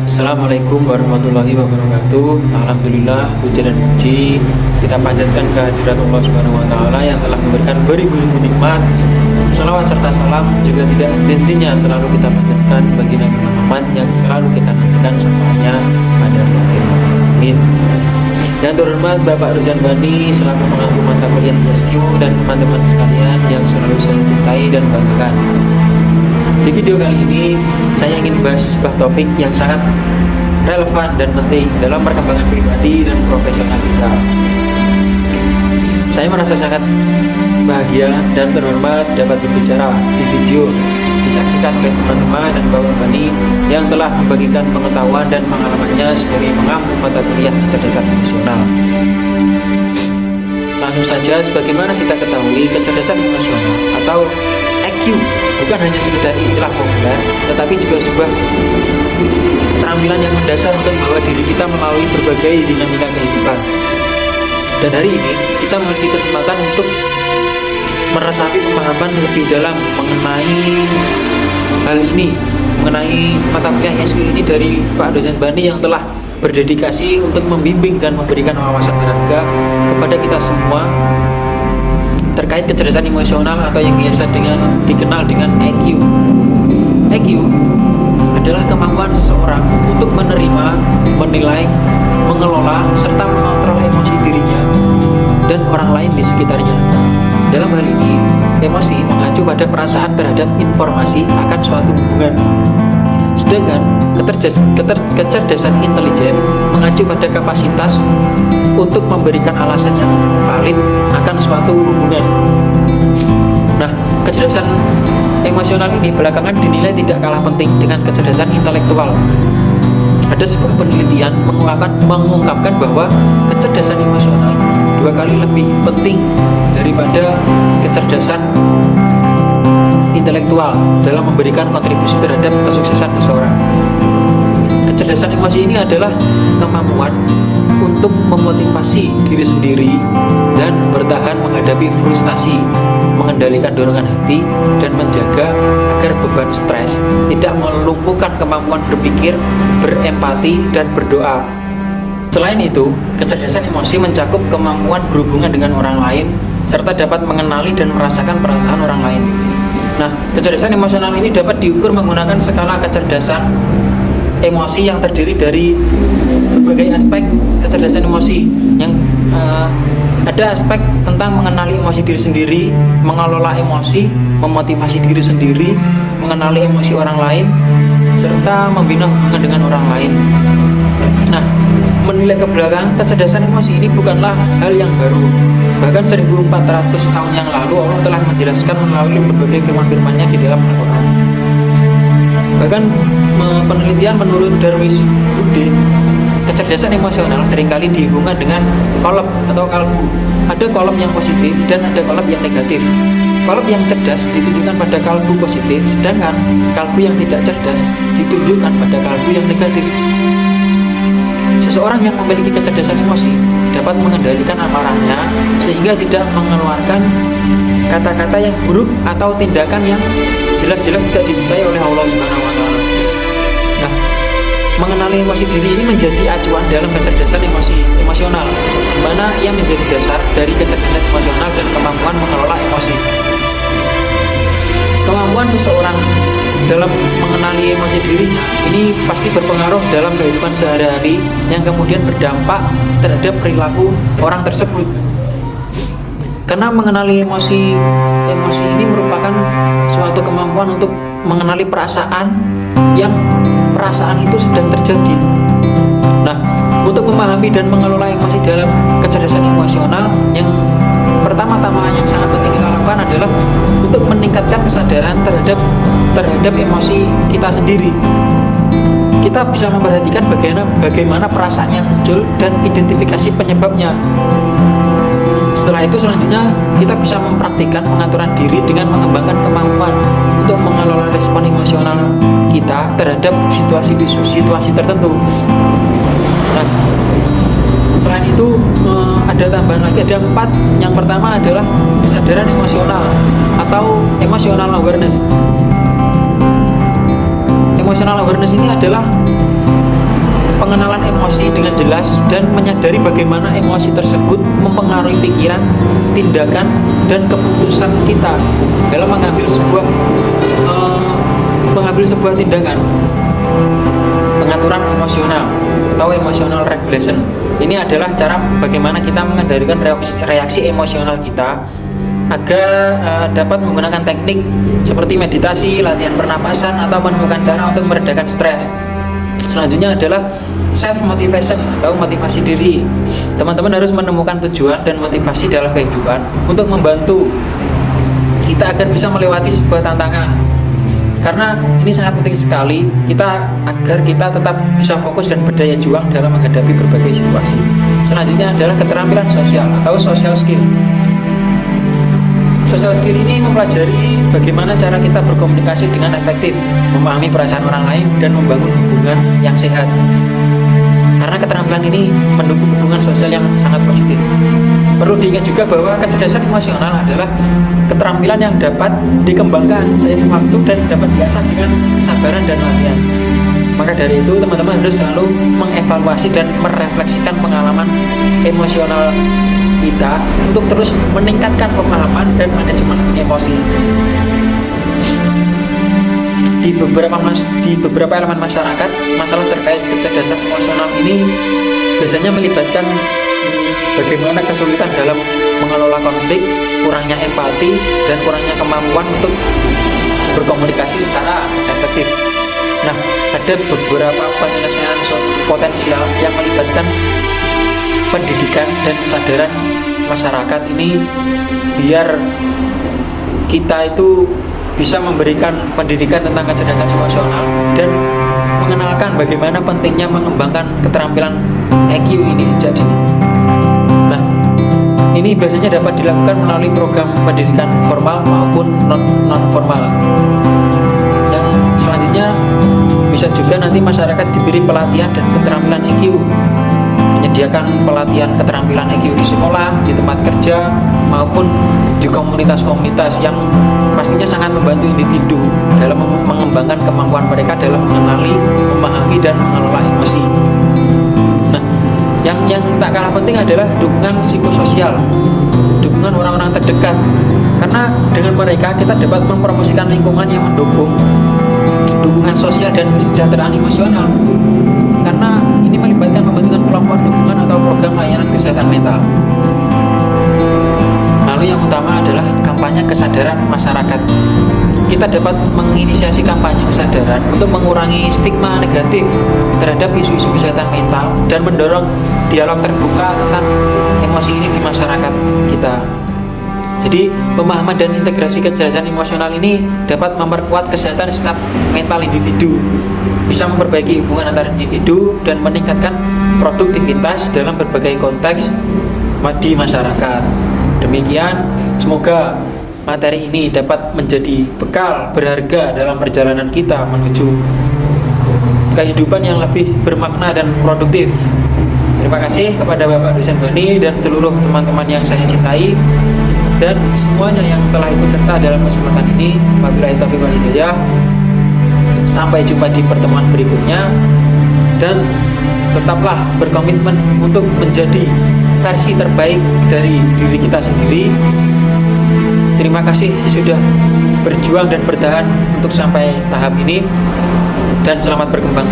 Assalamualaikum warahmatullahi wabarakatuh. Alhamdulillah, puji dan puji kita panjatkan kehadirat Allah Subhanahu wa taala yang telah memberikan beribu-ribu nikmat. Salawat serta salam juga tidak henti-hentinya selalu kita panjatkan bagi Nabi Muhammad yang selalu kita nantikan syafaatnya pada hari akhir. Amin. Yang terhormat Bapak Ruzan Bani selaku pengampu mata kuliah ISQ dan teman-teman sekalian yang selalu saya cintai dan banggakan. Di video kali ini saya ingin bahas sebuah topik yang sangat relevan dan penting dalam perkembangan pribadi dan profesional kita. Saya merasa sangat bahagia dan terhormat dapat berbicara di video disaksikan oleh teman-teman dan Bapak Bani yang telah membagikan pengetahuan dan pengalamannya sebagai pengampu mata kuliah kecerdasan emosional. Langsung saja, sebagaimana kita ketahui, kecerdasan emosional atau EQ bukan hanya sekedar istilah populer, tetapi juga sebuah keterampilan yang mendasar untuk membawa diri kita melalui berbagai dinamika kehidupan. Dan hari ini kita memiliki kesempatan untuk meresapi pemahaman lebih dalam mengenai hal ini, mengenai mata kuliah ISQ ini dari Pak dosen Bani yang telah berdedikasi untuk membimbing dan memberikan wawasan berharga kepada kita semua terkait kecerdasan emosional atau yang biasa dikenal dengan EQ. EQ adalah kemampuan seseorang untuk menerima, menilai, mengelola, serta mengontrol emosi dirinya dan orang lain di sekitarnya. Dalam hal ini, emosi mengacu pada perasaan terhadap informasi akan suatu hubungan. Sedangkan kecerdasan intelijen mengacu pada kapasitas untuk memberikan alasan yang valid akan suatu hubungan. Nah, kecerdasan emosional ini belakangan dinilai tidak kalah penting dengan kecerdasan intelektual. Ada sebuah penelitian mengungkapkan bahwa kecerdasan emosional 2 kali lebih penting daripada kecerdasan intelektual dalam memberikan kontribusi terhadap kesuksesan seseorang. Kecerdasan emosi ini adalah kemampuan untuk memotivasi diri sendiri dan bertahan menghadapi frustasi, mengendalikan dorongan hati, dan menjaga agar beban stres tidak melumpuhkan kemampuan berpikir, berempati, dan berdoa. Selain itu, kecerdasan emosi mencakup kemampuan berhubungan dengan orang lain serta dapat mengenali dan merasakan perasaan orang lain. Nah, kecerdasan emosional ini dapat diukur menggunakan skala kecerdasan emosi yang terdiri dari berbagai aspek kecerdasan emosi yang ada aspek tentang mengenali emosi diri sendiri, mengelola emosi, memotivasi diri sendiri, mengenali emosi orang lain, serta membina hubungan dengan orang lain. Nah, menilai ke belakang, kecerdasan emosi ini bukanlah hal yang baru. Bahkan 1400 tahun yang lalu Allah telah menjelaskan melalui berbagai firman-firman-Nya di dalam Al-Quran. Bahkan penelitian menurut Darwis Bude, kecerdasan emosional seringkali dihubungkan dengan kolom atau kalbu. Ada kolom yang positif dan ada kolom yang negatif. Kolom yang cerdas ditunjukkan pada kalbu positif, sedangkan kalbu yang tidak cerdas ditunjukkan pada kalbu yang negatif. Seseorang yang memiliki kecerdasan emosi dapat mengendalikan amarahnya sehingga tidak mengeluarkan kata-kata yang buruk atau tindakan yang jelas-jelas tidak disukai oleh Allah Subhanahu wa taala. Nah, mengenali emosi diri ini menjadi acuan dalam kecerdasan emosional, di mana ia menjadi dasar dari kecerdasan emosional dan kemampuan mengelola emosi. Kemampuan seseorang dalam mengenali emosi dirinya ini pasti berpengaruh dalam kehidupan sehari-hari yang kemudian berdampak terhadap perilaku orang tersebut. Karena mengenali emosi ini merupakan suatu kemampuan untuk mengenali perasaan yang perasaan itu sedang terjadi. Nah, untuk memahami dan mengelola emosi dalam kecerdasan emosional, yang pertama-tama yang sangat penting kita lakukan adalah untuk meningkatkan kesadaran terhadap emosi kita sendiri. Kita bisa memperhatikan bagaimana perasaan yang muncul dan identifikasi penyebabnya. Setelah itu selanjutnya kita bisa mempraktikkan pengaturan diri dengan mengembangkan kemampuan untuk mengelola respon emosional kita terhadap situasi tertentu. Nah, selain itu ada tambahan lagi, ada 4. Yang pertama adalah kesadaran emosional atau emotional awareness. Emotional awareness ini adalah pengenalan emosi dengan jelas dan menyadari bagaimana emosi tersebut mempengaruhi pikiran, tindakan, dan keputusan kita dalam mengambil sebuah tindakan. Pengaturan emosional atau emotional regulation ini adalah cara bagaimana kita mengendalikan reaksi emosional kita agar dapat menggunakan teknik seperti meditasi, latihan pernapasan, atau menemukan cara untuk meredakan stres. Selanjutnya adalah self motivation atau motivasi diri. Teman-teman harus menemukan tujuan dan motivasi dalam kehidupan untuk membantu kita agar bisa melewati sebuah tantangan. Karena ini sangat penting sekali agar kita tetap bisa fokus dan berdaya juang dalam menghadapi berbagai situasi. Selanjutnya adalah keterampilan sosial atau social skill. Social skill ini mempelajari bagaimana cara kita berkomunikasi dengan efektif, memahami perasaan orang lain, dan membangun hubungan yang sehat. Karena keterampilan ini mendukung hubungan sosial yang sangat positif. Perlu diingat juga bahwa kecerdasan emosional adalah keterampilan yang dapat dikembangkan seiring waktu dan dapat diasah dengan kesabaran dan latihan. Maka dari itu teman-teman harus selalu mengevaluasi dan merefleksikan pengalaman emosional kita untuk terus meningkatkan pemahaman dan manajemen emosi. Di beberapa elemen masyarakat, masalah terkait kecerdasan emosional ini biasanya melibatkan bagaimana kesulitan dalam mengelola konflik, kurangnya empati, dan kurangnya kemampuan untuk berkomunikasi secara efektif. Nah, ada beberapa penyelesaian potensial yang melibatkan pendidikan dan kesadaran masyarakat ini biar kita itu bisa memberikan pendidikan tentang kecerdasan emosional dan mengenalkan bagaimana pentingnya mengembangkan keterampilan EQ ini sejak dini. Nah, ini biasanya dapat dilakukan melalui program pendidikan formal maupun non-formal. Yang selanjutnya bisa juga nanti masyarakat diberi pelatihan dan keterampilan EQ, menyediakan pelatihan keterampilan EQ di sekolah, di tempat kerja, maupun di komunitas-komunitas yang pastinya sangat membantu individu dalam mengembangkan kemampuan mereka dalam mengenali, memahami, dan mengelola emosi. Nah, yang tak kalah penting adalah dukungan psikososial, dukungan orang-orang terdekat, karena dengan mereka kita dapat mempromosikan lingkungan yang mendukung dukungan sosial dan kesejahteraan emosional, karena ini melibatkan pembentukan kelompok dukungan atau program layanan kesehatan mental. Lalu yang utama adalah kampanye kesadaran masyarakat. Kita dapat menginisiasi kampanye kesadaran untuk mengurangi stigma negatif terhadap isu-isu kesehatan mental dan mendorong dialog terbuka tentang emosi ini di masyarakat kita. Jadi pemahaman dan integrasi kecerdasan emosional ini dapat memperkuat kesehatan setiap mental individu, bisa memperbaiki hubungan antar individu dan meningkatkan produktivitas dalam berbagai konteks di masyarakat. Demikian, semoga materi ini dapat menjadi bekal berharga dalam perjalanan kita menuju kehidupan yang lebih bermakna dan produktif. Terima kasih kepada Bapak dosen Bani dan seluruh teman-teman yang saya cintai dan semuanya yang telah ikut serta dalam kesempatan ini. Wabillahi taufiq wal hidayah. Sampai jumpa di pertemuan berikutnya dan tetaplah berkomitmen untuk menjadi versi terbaik dari diri kita sendiri. Terima kasih sudah berjuang dan bertahan untuk sampai tahap ini dan selamat berkembang.